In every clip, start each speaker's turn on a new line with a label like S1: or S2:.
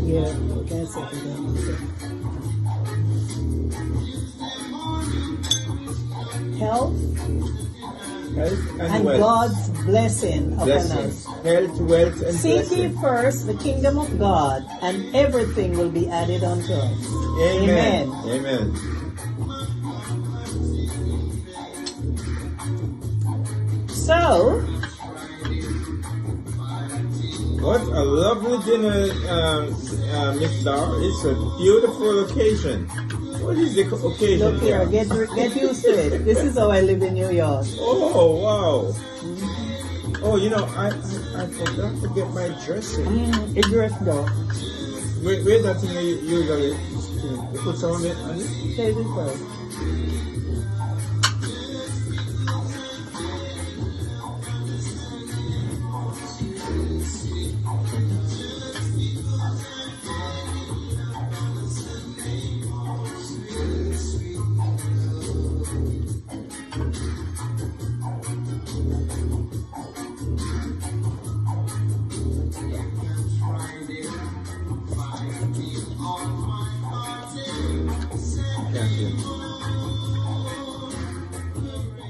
S1: Yeah, okay, second health
S2: and
S1: and
S2: wealth.
S1: God's blessing upon us.
S2: Health, wealth, and
S1: Seek ye
S2: blessing.
S1: first the kingdom of God, and everything will be added unto us.
S2: Amen.
S1: Amen.
S2: Amen.
S1: So,
S2: What a lovely dinner, Miss Dar. It's a beautiful occasion. What is the occasion?
S1: look here, get used to it. This is how I live in New York.
S2: Oh, wow. Oh, you know, I forgot to get my dressing.
S1: A dress though.
S2: Where that thing you usually you put some of it on it?
S1: Say this first.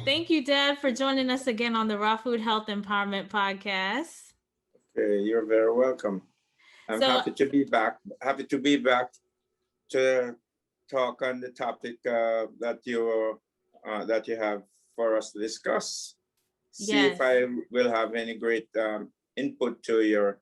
S3: Thank you, Dad, for joining us again on the Raw Food Health Empowerment Podcast.
S2: Okay, you're very welcome. I'm happy to be back. Happy to be back to talk on the topic that you have for us to discuss. See if I will have any great input to your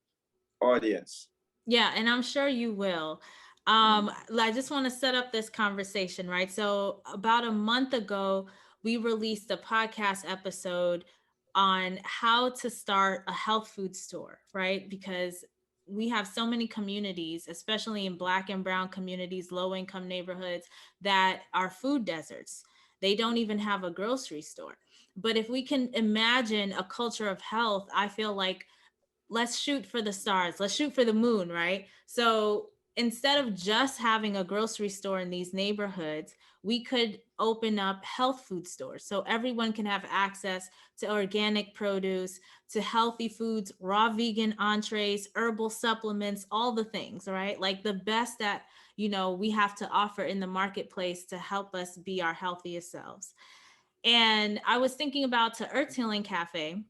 S2: audience.
S3: Yeah, and I'm sure you will. I just want to set up this conversation, right? So about a month ago, we released a podcast episode on how to start a health food store, right? Because we have so many communities, especially in Black and Brown communities, low income neighborhoods, that are food deserts. They don't even have a grocery store. But if we can imagine a culture of health, I feel like let's shoot for the stars. Let's shoot for the moon, right? So instead of just having a grocery store in these neighborhoods, we could open up health food stores so everyone can have access to organic produce, to healthy foods, raw vegan entrees, herbal supplements, all the things, right? Like the best that, we have to offer in the marketplace to help us be our healthiest selves. And I was thinking about the Earth Healing Cafe,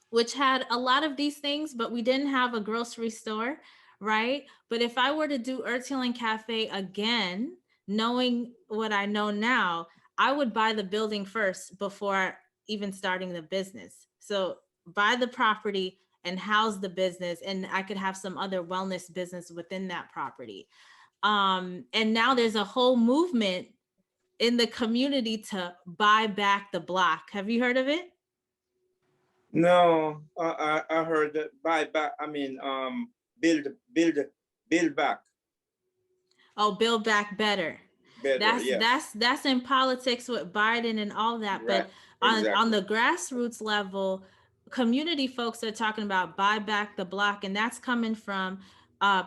S3: which had a lot of these things, but we didn't have a grocery store, right? But if I were to do Earth Healing Cafe again, knowing what I know now, I would buy the building first before even starting the business. So buy the property and house the business, and I could have some other wellness business within that property. And now there's a whole movement in the community to buy back the block. Have you heard of it?
S2: No, I heard that buy back. I mean, build back.
S3: Oh, build back better. That's in politics with Biden and all that. Right. But on the grassroots level, community folks are talking about buy back the block, and that's coming from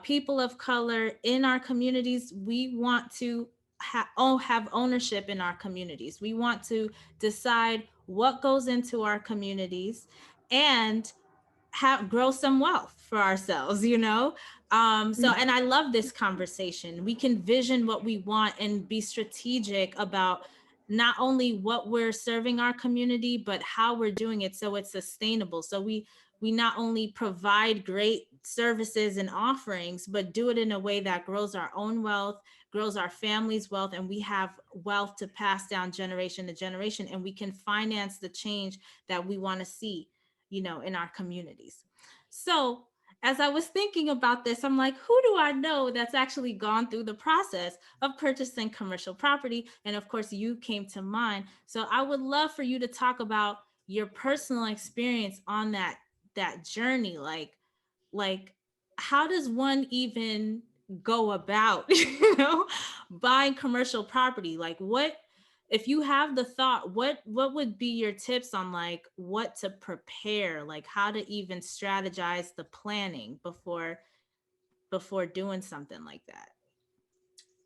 S3: people of color in our communities. We want to have ownership in our communities. We want to decide what goes into our communities and grow some wealth for ourselves, so and I love this conversation. We can vision what we want and be strategic about not only what we're serving our community, but how we're doing it so it's sustainable. So we not only provide great services and offerings, but do it in a way that grows our own wealth, grows our family's wealth, and we have wealth to pass down generation to generation, and we can finance the change that we want to see in our communities. So as I was thinking about this, I'm like, who do I know that's actually gone through the process of purchasing commercial property? And of course, you came to mind. So I would love for you to talk about your personal experience on that journey. Like how does one even go about, buying commercial property? Like what, if you have the thought, what would be your tips on like what to prepare, like how to even strategize the planning before doing something like that?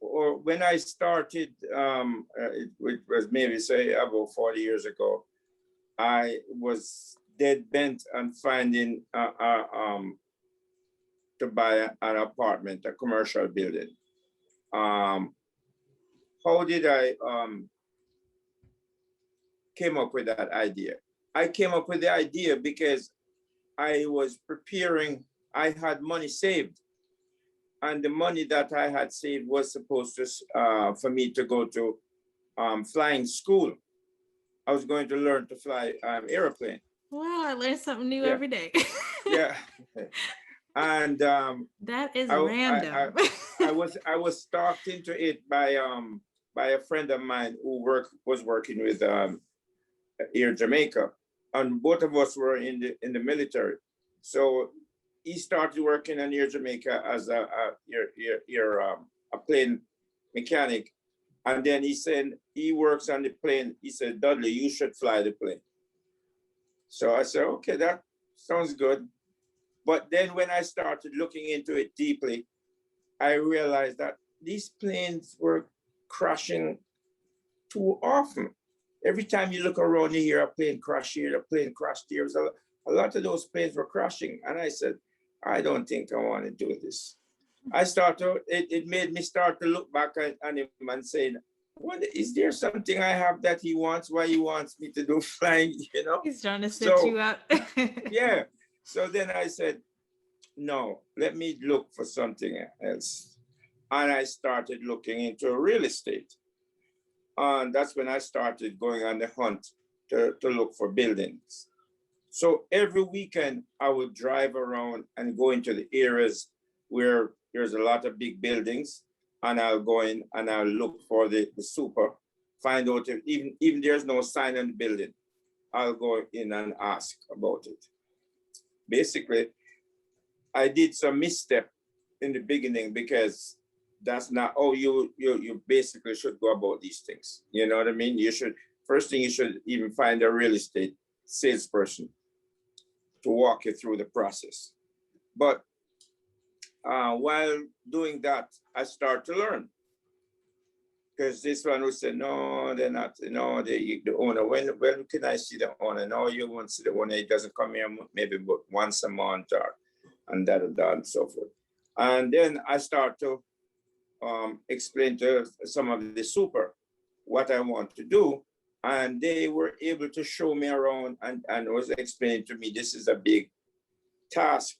S2: Or when I started, it was maybe say about 40 years ago, I was dead bent on finding to buy an apartment, a commercial building. How did I came up with that idea? I came up with the idea because I was preparing, I had money saved. And the money that I had saved was supposed to, for me to go to flying school. I was going to learn to fly airplane.
S3: Wow, I learned something new every day.
S2: Yeah. And
S3: that is random.
S2: I was talked into it by a friend of mine who was working with Air Jamaica, and both of us were in the military. So he started working on Air Jamaica as a plane mechanic, and then he said he works on the plane. He said, Dudley, you should fly the plane. So I said, okay, that sounds good. But then when I started looking into it deeply, I realized that these planes were crashing too often. Every time you look around, you hear a plane crash here, a plane crashed here. So a lot of those planes were crashing. And I said, I don't think I want to do this. It made me start to look back on him and saying, is there something I have that he wants? Why he wants me to do flying, you know?
S3: He's trying to set you up.
S2: Yeah. So then I said, no, let me look for something else. And I started looking into real estate. And that's when I started going on the hunt to look for buildings. So every weekend I would drive around and go into the areas where there's a lot of big buildings, and I'll go in and I'll look for the super, find out if even there's no sign on the building, I'll go in and ask about it. Basically, I did some misstep in the beginning because that's not you basically should go about these things. You know what I mean? First thing you should even find a real estate salesperson to walk you through the process. But while doing that, I start to learn. Because this one would say, no, they're not, no, the owner, when can I see the owner? No, you won't see the owner, he doesn't come here maybe but once a month and that and so forth. And then I start to explain to some of the super what I want to do. And they were able to show me around and was explaining to me, this is a big task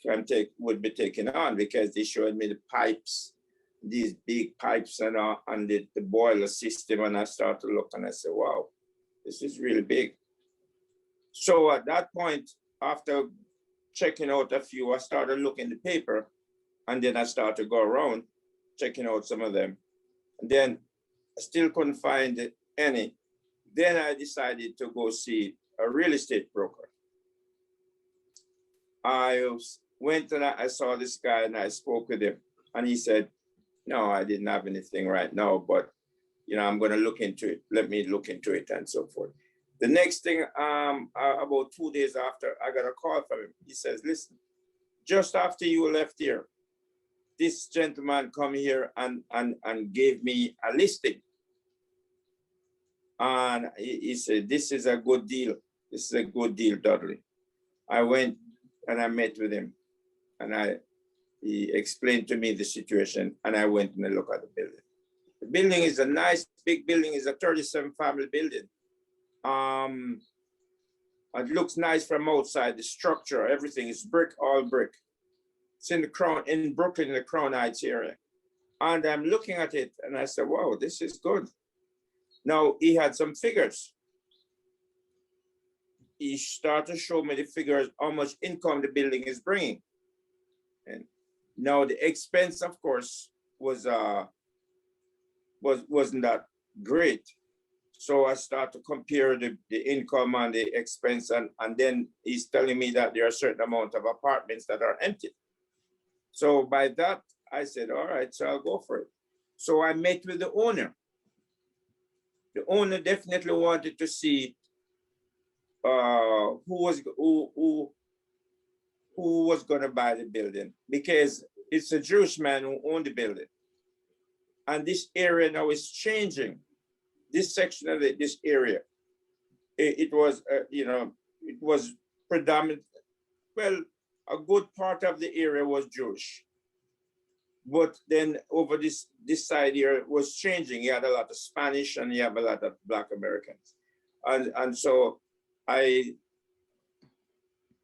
S2: would be taken on, because they showed me the pipes, these big pipes and the boiler system. And I started to look and I said, wow, this is really big. So at that point, after checking out a few, I started looking the paper, and then I started to go around checking out some of them. And then I still couldn't find any. Then I decided to go see a real estate broker. I went and I saw this guy and I spoke with him, and he said, no, I didn't have anything right now, but I'm going to look into it. Let me look into it and so forth. The next thing, about 2 days after, I got a call from him. He says, listen, just after you left here, this gentleman come here and gave me a listing. And he said, this is a good deal. This is a good deal, Dudley. I went and I met with him, and he explained to me the situation, and I went and I looked at the building. The building is a nice big building. It's a 37-family building. It looks nice from outside. The structure, everything is brick, all brick. It's in Brooklyn, in the Crown Heights area. And I'm looking at it and I said, wow, this is good. Now he had some figures. He started to show me the figures, how much income the building is bringing. And now the expense, of course, wasn't that great. So I start to compare the income and the expense, and then he's telling me that there are a certain amount of apartments that are empty. So by that, I said, all right, so I'll go for it. So I met with the owner. The owner definitely wanted to see who was going to buy the building, because it's a Jewish man who owned the building. And this area now is changing. This section of this area, it was predominant. Well, a good part of the area was Jewish. But then over this side here was changing. He had a lot of Spanish and he had a lot of Black Americans. And so I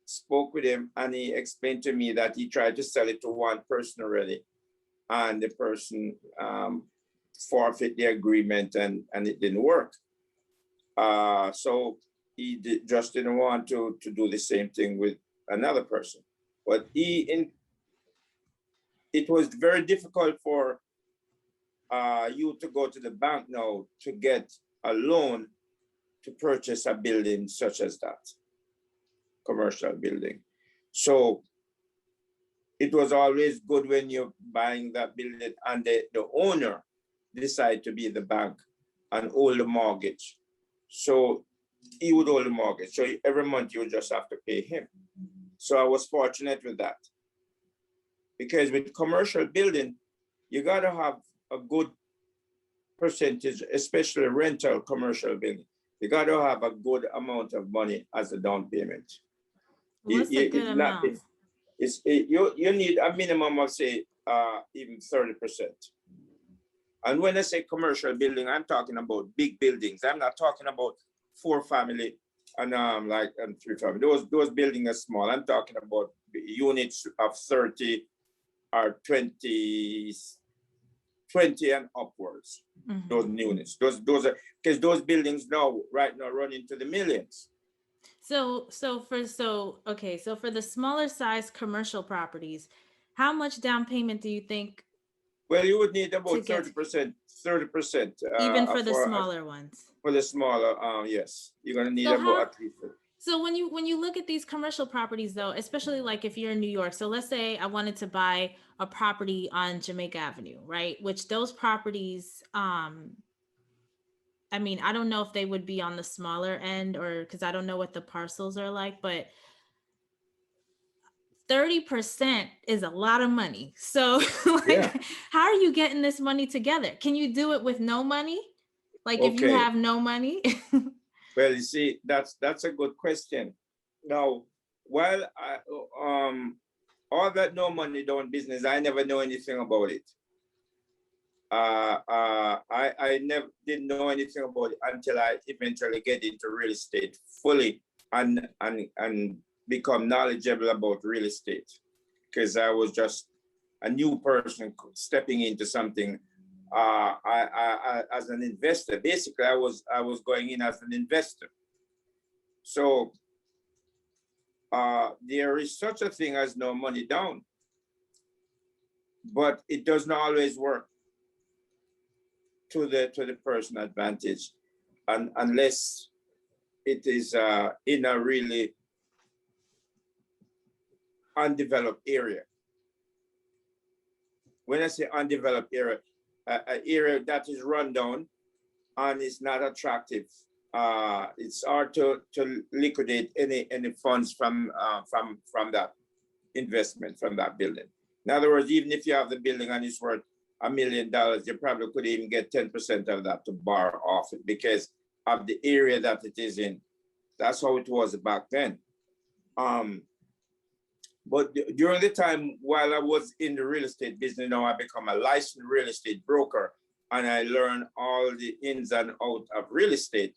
S2: spoke with him and he explained to me that he tried to sell it to one person already. And the person forfeit the agreement and it didn't work. So he just didn't want to do the same thing with another person. But it was very difficult for you to go to the bank now to get a loan to purchase a building such as that, commercial building. So it was always good when you're buying that building and the owner decide to be the bank and hold the mortgage. So he would hold the mortgage. So every month you would just have to pay him. So I was fortunate with that. Because with commercial building, you got to have a good percentage, especially rental commercial building. You got to have a good amount of money as a down payment.
S3: What's a good amount?
S2: You need a minimum of, say, even 30%. And when I say commercial building, I'm talking about big buildings. I'm not talking about 4 family and 3 family. Those buildings are small. I'm talking about units of 30 or 20 and upwards. Mm-hmm. Those units. Those are because those buildings right now run into the millions.
S3: So for the smaller size commercial properties, how much down payment do you think?
S2: Well, you would need about 30%. 30%.
S3: Even for the smaller ones.
S2: For the smaller, yes, you're gonna need at least.
S3: So when you look at these commercial properties, though, especially like if you're in New York, so let's say I wanted to buy a property on Jamaica Avenue, right? Which those properties, I mean, I don't know if they would be on the smaller end or because I don't know what the parcels are like, but 30% is a lot of money. So how are you getting this money together? Can you do it with no money? Like if you have no money?
S2: Well, you see, that's a good question. Now, while all that no money down business, I never know anything about it. I never didn't know anything about it until I eventually get into real estate fully and become knowledgeable about real estate, because I was just a new person stepping into something. I as an investor, basically, I was going in as an investor. So there is such a thing as no money down, but it does not always work to the person advantage, and unless it is in a really undeveloped area. When I say undeveloped area, an area that is run down and is not attractive. It's hard to liquidate any funds from that investment, from that building. In other words, even if you have the building and it's worth $1 million, you probably could even get 10% of that to borrow off it because of the area that it is in. That's how it was back then. But during the time while I was in the real estate business, I become a licensed real estate broker and I learned all the ins and outs of real estate.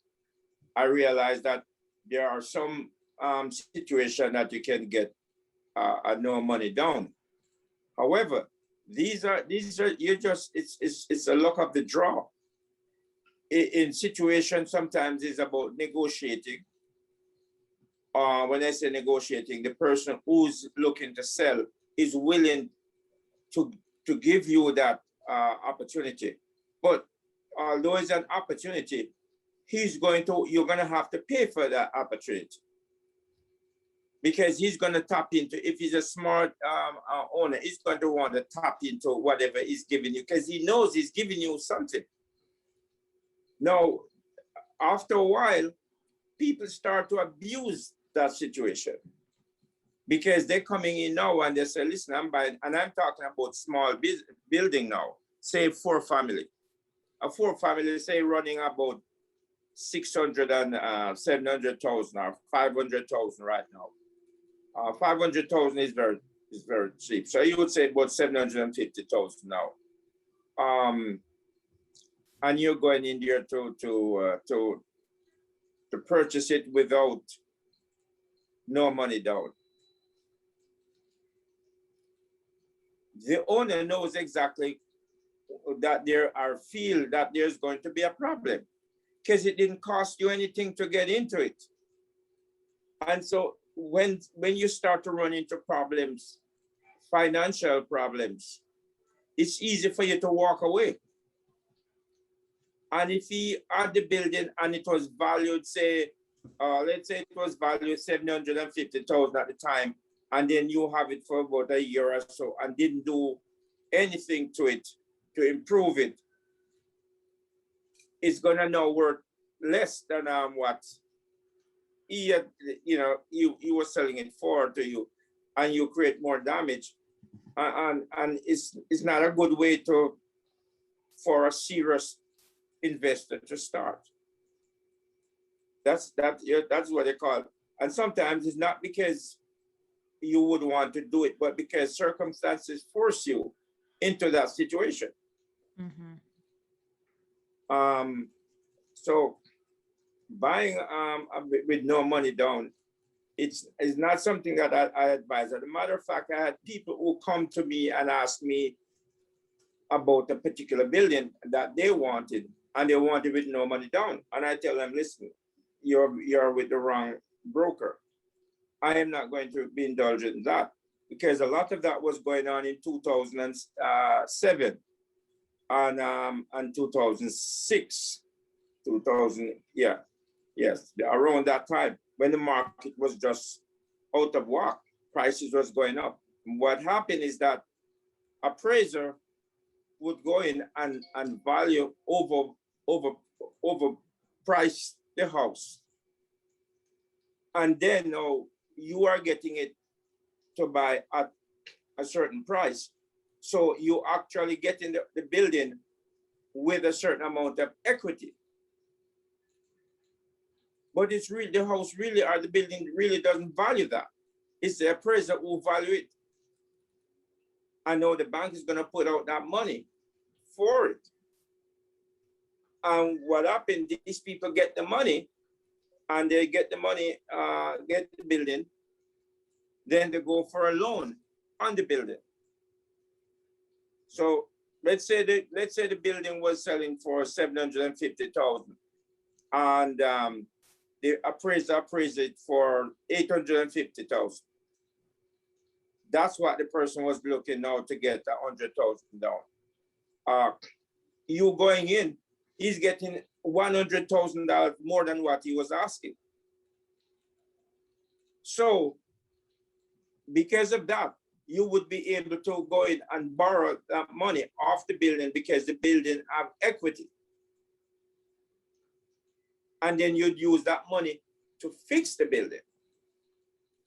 S2: I realized that there are some situations that you can get no money down. However, these are it's a luck of the draw. In situations, sometimes it's about negotiating. When I say negotiating, the person who's looking to sell is willing to give you that opportunity. But although it's an opportunity, you're going to have to pay for that opportunity. Because he's going to tap into, if he's a smart owner, he's going to want to tap into whatever he's giving you because he knows he's giving you something. Now, after a while, people start to abuse that situation because they're coming in now and they say, listen, I'm buying, and I'm talking about small building now, say 4 family. A 4 family, say running about 600 and 700,000 or 500,000 right now. 500,000 is It's very cheap. So you would say about 750,000 now. And you're going in there to purchase it without no money down. The owner knows exactly that feel that there's going to be a problem because it didn't cost you anything to get into it. And so when you start to run into problems, financial problems, it's easy for you to walk away. And if he had the building and it was valued, say, let's say it was valued 750,000 at the time, and then you have it for about a year or so and didn't do anything to it to improve it, it's gonna now worth less than what he had, he was selling it for to you, and you create more damage, and it's not a good way for a serious investor to start. That's what they call it. And sometimes it's not because you would want to do it, but because circumstances force you into that situation.
S3: Mm-hmm.
S2: So buying with no money down, it's not something that I advise. As a matter of fact, I had people who come to me and ask me about a particular building that they wanted, and they wanted with no money down. And I tell them, listen, you're with the wrong broker. I am not going to be indulgent in that, because a lot of that was going on in 2007 and 2006, around that time when the market was just out of whack, prices was going up. What happened is that appraiser would go in and value over price the house. And then now you are getting it to buy at a certain price. So you actually get in the building with a certain amount of equity. But it's really, the house really, or the building really doesn't value that. It's the appraiser who value it. I know the bank is gonna put out that money for it. And what happened, these people get the money, and they get the money, get the building, then they go for a loan on the building. So let's say the building was selling for 750,000, and the appraiser appraised it for 850,000. That's what the person was looking now to get 100,000 down. You going in, he's getting $100,000 more than what he was asking. So because of that, you would be able to go in and borrow that money off the building because the building have equity. And then you'd use that money to fix the building,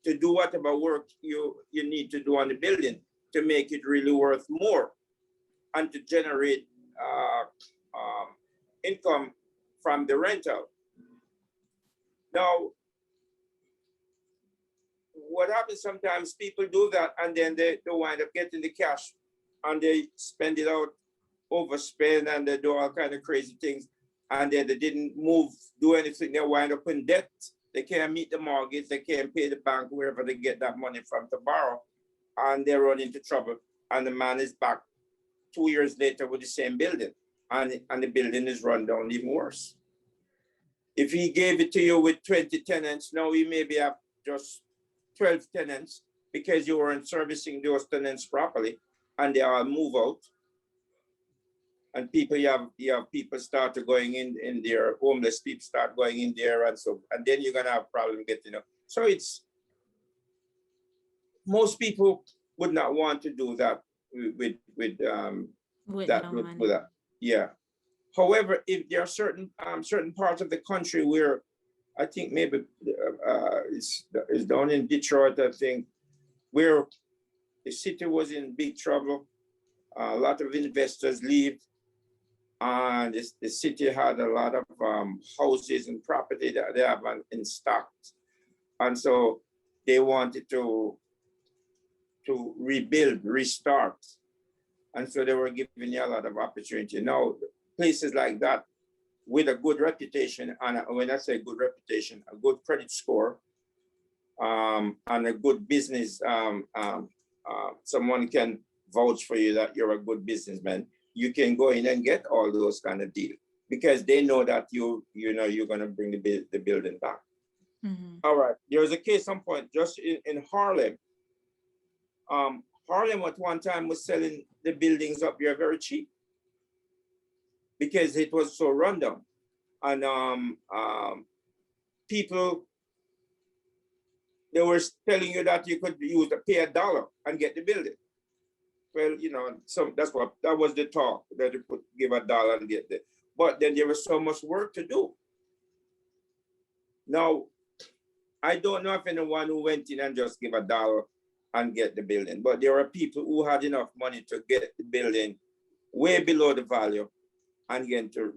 S2: to do whatever work you need to do on the building to make it really worth more, and to generate income from the rental. Now, what happens sometimes, people do that and then they wind up getting the cash and they spend it out, overspend, and they do all kind of crazy things. And then they didn't do anything. They wind up in debt. They can't meet the mortgage. They can't pay the bank, wherever they get that money from to borrow. And they run into trouble. And the man is back 2 years later with the same building. And the building is run down even worse. If he gave it to you with 20 tenants, now you maybe have just 12 tenants because you weren't servicing those tenants properly, and they all move out. And people, you have people start going in there, homeless people start going in there, and then you're gonna have problem getting up. So it's, most people would not want to do that with that. Yeah. However, if there are certain parts of the country where, I think maybe it's down in Detroit, I think, where the city was in big trouble. A lot of investors leave, and the city had a lot of houses and property that they have in stock, and so they wanted to to rebuild, restart. And so they were giving you a lot of opportunity. Now, places like that with a good reputation, and when I say good reputation, a good credit score, and a good business, someone can vouch for you that you're a good businessman, you can go in and get all those kind of deals because they know that you're going to bring the building back. Mm-hmm. All right. There was a case some point just in Harlem. Harlem at one time was selling the buildings up here very cheap because it was so rundown. And people, they were telling you that you could use pay $1 and get the building. Well, so that was the talk, that you could give $1 and get it. But then there was so much work to do. Now, I don't know if anyone who went in and just give $1 and get the building, but there are people who had enough money to get the building way below the value and get to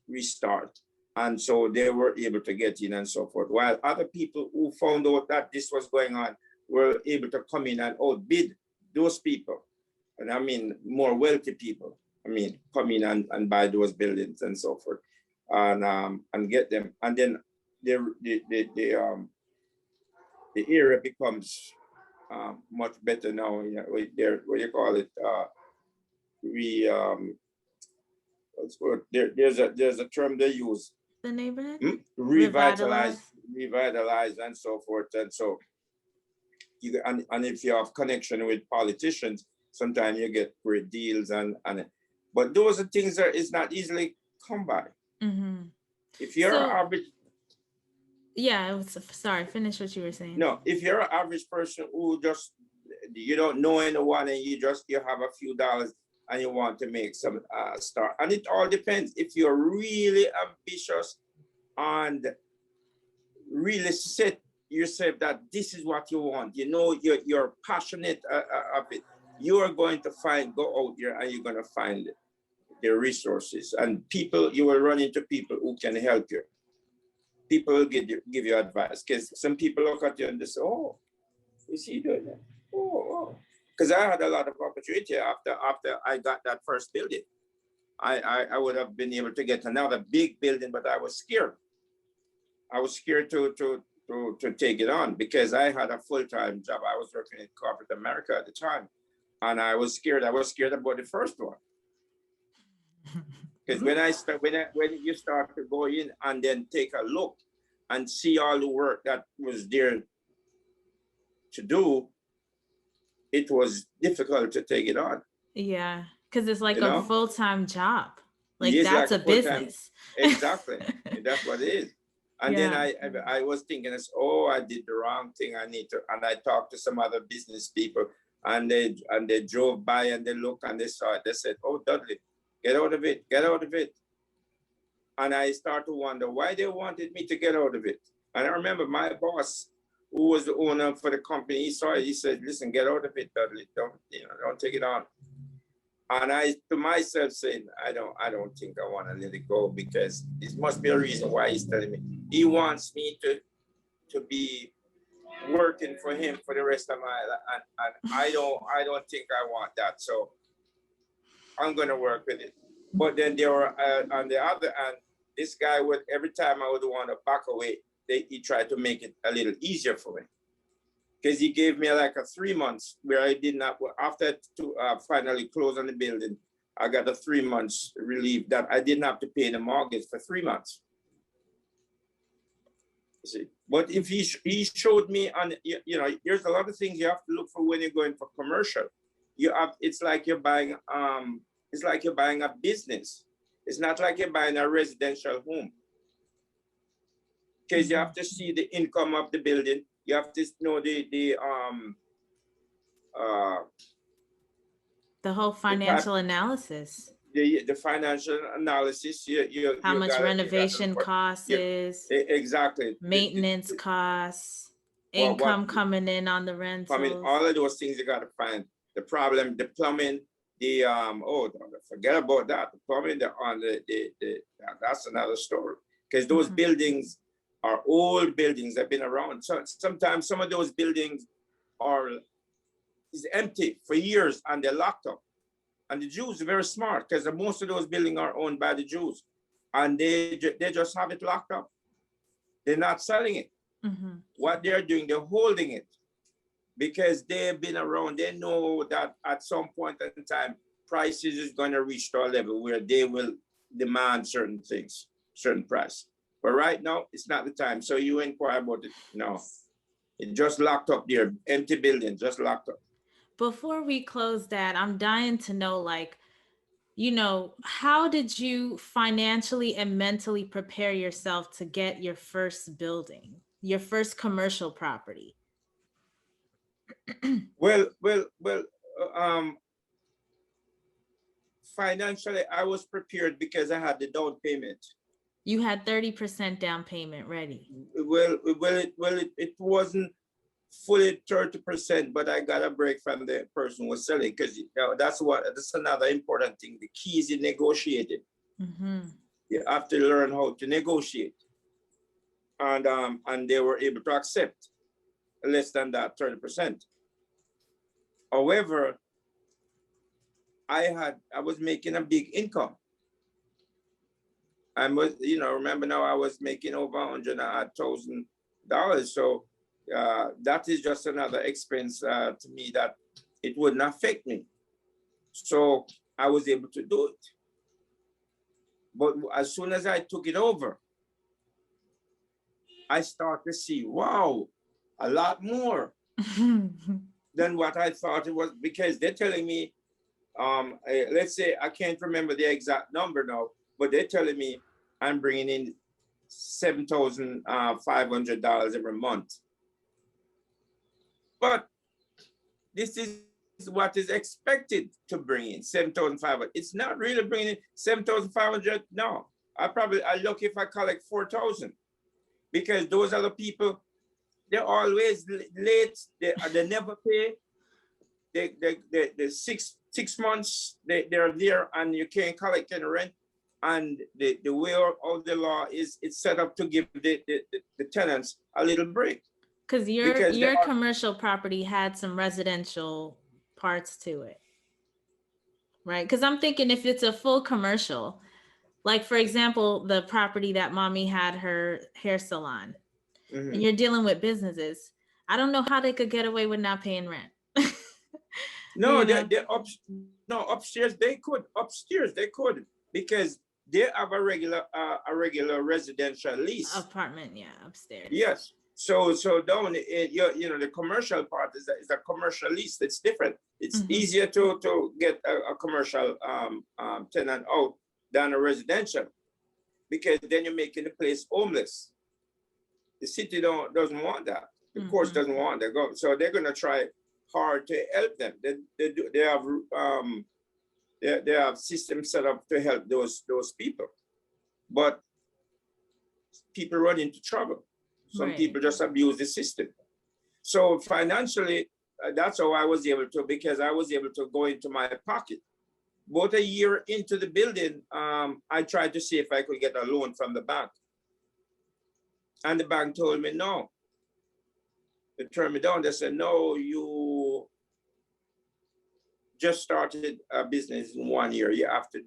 S2: restart. And so they were able to get in and so forth. While other people who found out that this was going on were able to come in and outbid those people. And I mean, more wealthy people, come in and buy those buildings and so forth, and get them. And then the area becomes much better now. What you call it? There's a term they use.
S3: The neighborhood?
S2: Revitalize and so forth. And so and if you have connection with politicians, sometimes you get great deals but those are things that is not easily come by. Mm-hmm. If you're average.
S3: Yeah, sorry, finish what you were saying.
S2: No, if you're an average person who just, you don't know anyone and you have a few dollars and you want to make some start. And it all depends. If you're really ambitious and really set yourself that this is what you want, you're passionate of it, you are going to go out there and you're going to find the resources and people. You will run into people who can help you. People will give you advice, because some people look at you and they say, "Oh, is he doing that?" Oh. Because I had a lot of opportunity after I got that first building. I would have been able to get another big building, but I was scared. I was scared to take it on because I had a full-time job. I was working in corporate America at the time, and I was scared. I was scared about the first one. Because when you start to go in and then take a look and see all the work that was there to do, it was difficult to take it on.
S3: Yeah, because it's like a full-time job. Like that's like a business.
S2: Exactly. That's what it is. And then I was thinking, I did the wrong thing. I need to, and I talked to some other business people, and they drove by and they looked and they saw it. They said, "Oh, Dudley, get out of it, get out of it." And I started to wonder why they wanted me to get out of it. And I remember my boss, who was the owner for the company, he saw it, he said, "Listen, get out of it, Dudley. Don't take it on." And I, to myself, saying, I don't think I want to let it go, because it must be a reason why he's telling me. He wants me to be working for him for the rest of my life. And I don't think I want that. So I'm going to work with it. But then there were, on the other hand, this guy would, every time I would want to back away, he tried to make it a little easier for me. Because he gave me like a 3 months where I did not, after to finally close on the building, I got a 3 months relief that I didn't have to pay the mortgage for 3 months. You see, but if he showed me on, there's a lot of things you have to look for when you're going for commercial. It's like you're buying a business. It's not like you're buying a residential home. Because you have to see the income of the building. You have to know the
S3: whole financial analysis.
S2: The financial analysis.
S3: How much renovation costs is.
S2: Exactly.
S3: Maintenance costs. Income coming in on the rentals.
S2: All of those things you got to find. The problem, the plumbing, forget about that. The plumbing, that's another story. Because those buildings are old buildings that have been around. So sometimes some of those buildings are is empty for years and they're locked up. And the Jews are very smart because most of those buildings are owned by the Jews, and they just have it locked up. They're not selling it. Mm-hmm. What they're doing, they're holding it because they've been around. They know that at some point in time, prices is going to reach to a level where they will demand certain things, certain price. But right now, it's not the time. So you inquire about it. No, it just locked up there. Empty building, just locked up.
S3: Before we close that, I'm dying to know, like, you know, how did you financially and mentally prepare yourself to get your first building, your first commercial property?
S2: Well, financially, I was prepared because I had the down payment.
S3: You had 30% down payment ready.
S2: Well, it wasn't fully 30%, but I got a break from the person who was selling, because that's another important thing. The key is in negotiating. Mm-hmm. You have to learn how to negotiate, and they were able to accept less than that 30%. However, I was making a big income. I was, remember now I was making over $100,000. So that is just another expense to me that it wouldn't affect me. So I was able to do it. But as soon as I took it over, I started to see, wow, a lot more than what I thought it was, because they're telling me, let's say, I can't remember the exact number now, but they're telling me I'm bringing in $7,500 every month. But this is what is expected to bring in, $7,500. It's not really bringing in $7,500. No, I'm lucky if I collect $4,000, because those other people, they're always late. They never pay. They 6 months they're there and you can't collect any rent. And the way of the law is, it's set up to give the tenants a little break.
S3: Because your commercial property had some residential parts to it, right? Because I'm thinking if it's a full commercial, like for example, the property that mommy had her hair salon, mm-hmm. and you're dealing with businesses, I don't know how they could get away with not paying rent.
S2: No, upstairs they could. Upstairs they could, because they have a regular residential lease.
S3: Apartment, yeah, upstairs.
S2: Yes. So down, the commercial part is a commercial lease. It's different. It's mm-hmm. easier to get a commercial tenant out than a residential, because then you're making the place homeless. The city doesn't want that. The mm-hmm. courts doesn't want that. So they're gonna try hard to help them. They have systems set up to help those people, but people run into trouble. Some right. people just abuse the system. So financially, that's how I was able to, because I was able to go into my pocket. About a year into the building, I tried to see if I could get a loan from the bank, and the bank told me no. They turned me down. They said, no, you just started a business in 1 year. You have to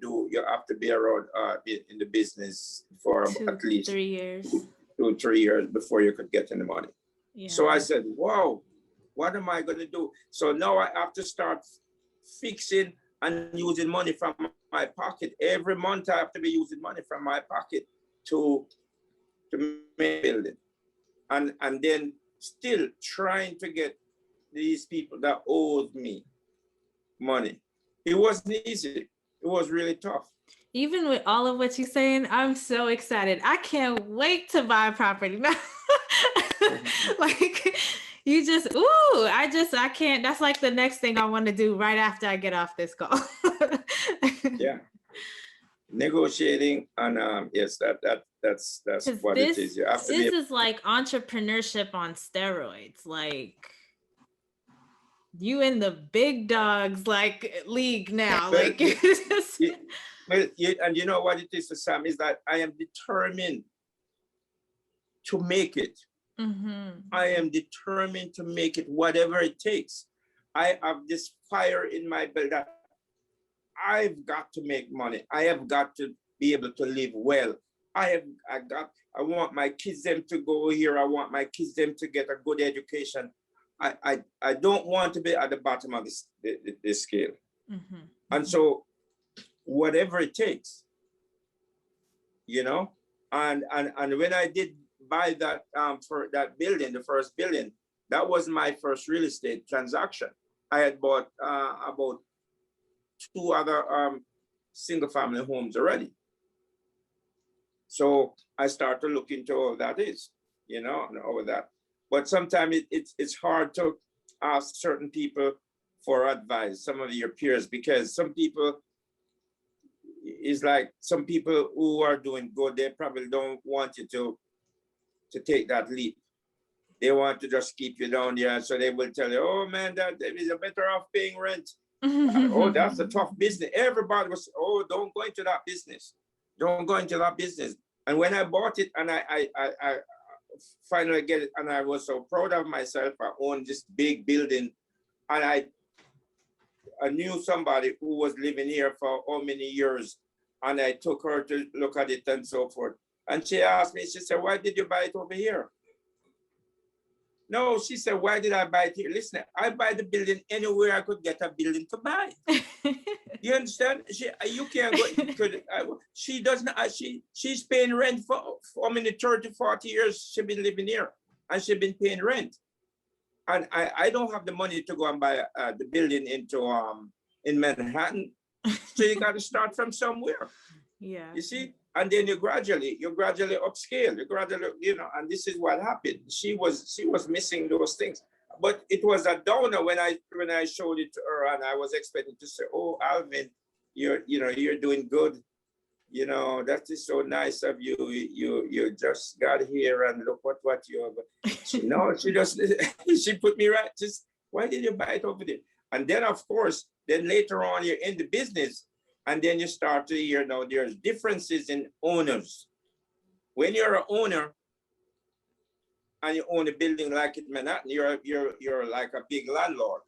S2: be around in the business for at least
S3: 3 years.
S2: 2 or 3 years before you could get any money. Yeah. So I said, wow, what am I going to do? So now I have to start fixing and using money from my pocket. Every month I have to be using money from my pocket to make building. And then still trying to get these people that owed me money. It wasn't easy. It was really tough.
S3: Even with all of what you're saying, I'm so excited. I can't wait to buy a property now. Like you just, I can't, that's like the next thing I want to do right after I get off this call.
S2: Yeah. Negotiating, and yes, that's what it is. You have to
S3: this is like entrepreneurship on steroids. Like you in the big dogs like league now. Like
S2: and you know what it is, Sam, is that I am determined to make it. Mm-hmm. I am determined to make it, whatever it takes. I have this fire in my belly that I've got to make money. I have got to be able to live well. I want my kids them to go here. I want my kids them to get a good education. I don't want to be at the bottom of this scale. Mm-hmm. And so whatever it takes, you know, and when I did buy that for that building, the first building, that was my first real estate transaction. I had bought about 2 other single family homes already. So I started to look into all that is, you know, and all of that. But sometimes it's hard to ask certain people for advice, some of your peers, because some people, is like some people who are doing good, they probably don't want you to take that leap. They want to just keep you down there. So they will tell you, oh man, that is a better off paying rent. Oh, that's a tough business. Everybody was, oh, don't go into that business. Don't go into that business. And when I bought it and I finally get it, and I was so proud of myself, I owned this big building, and I knew somebody who was living here for how many years, and I took her to look at it and so forth. And she asked me, she said, why did you buy it over here? No, she said, why did I buy it here? Listen, I buy the building anywhere I could get a building to buy. You understand? You can't go. She doesn't. She's paying rent for how many 30, 40 years she's been living here, and she's been paying rent. And I don't have the money to go and buy the building in Manhattan. So you got to start from somewhere.
S3: Yeah.
S2: You see, and then you gradually upscale. You gradually, you know, and this is what happened. She was missing those things. But it was a downer when I showed it to her, and I was expecting to say, "Oh, Alvin, you're doing good. You know, that is so nice of you. You just got here, and look what you have." She just she put me right. Just, why did you buy it over there? And then of course, then later on you're in the business, and then you start to hear now there's differences in owners. When you're an owner, and you own a building like in Manhattan, you're like a big landlord.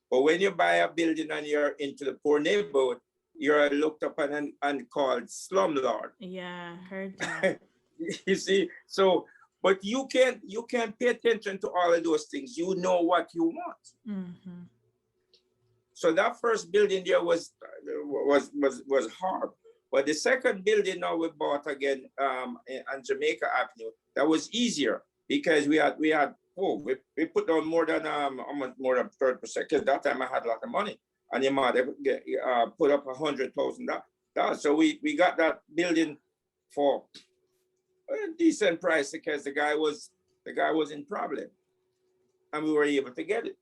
S2: But when you buy a building and you're into the poor neighborhood, you're looked upon and called slumlord.
S3: Yeah, heard that.
S2: You see, so but you can't pay attention to all of those things. You know what you want. Mm-hmm. So that first building there was hard. But the second building now we bought again on Jamaica Avenue, that was easier. Because we put down more than almost more than 30%. Because that time I had a lot of money, and your mother put up $100,000. So we got that building for a decent price because the guy was in problem, and we were able to get it.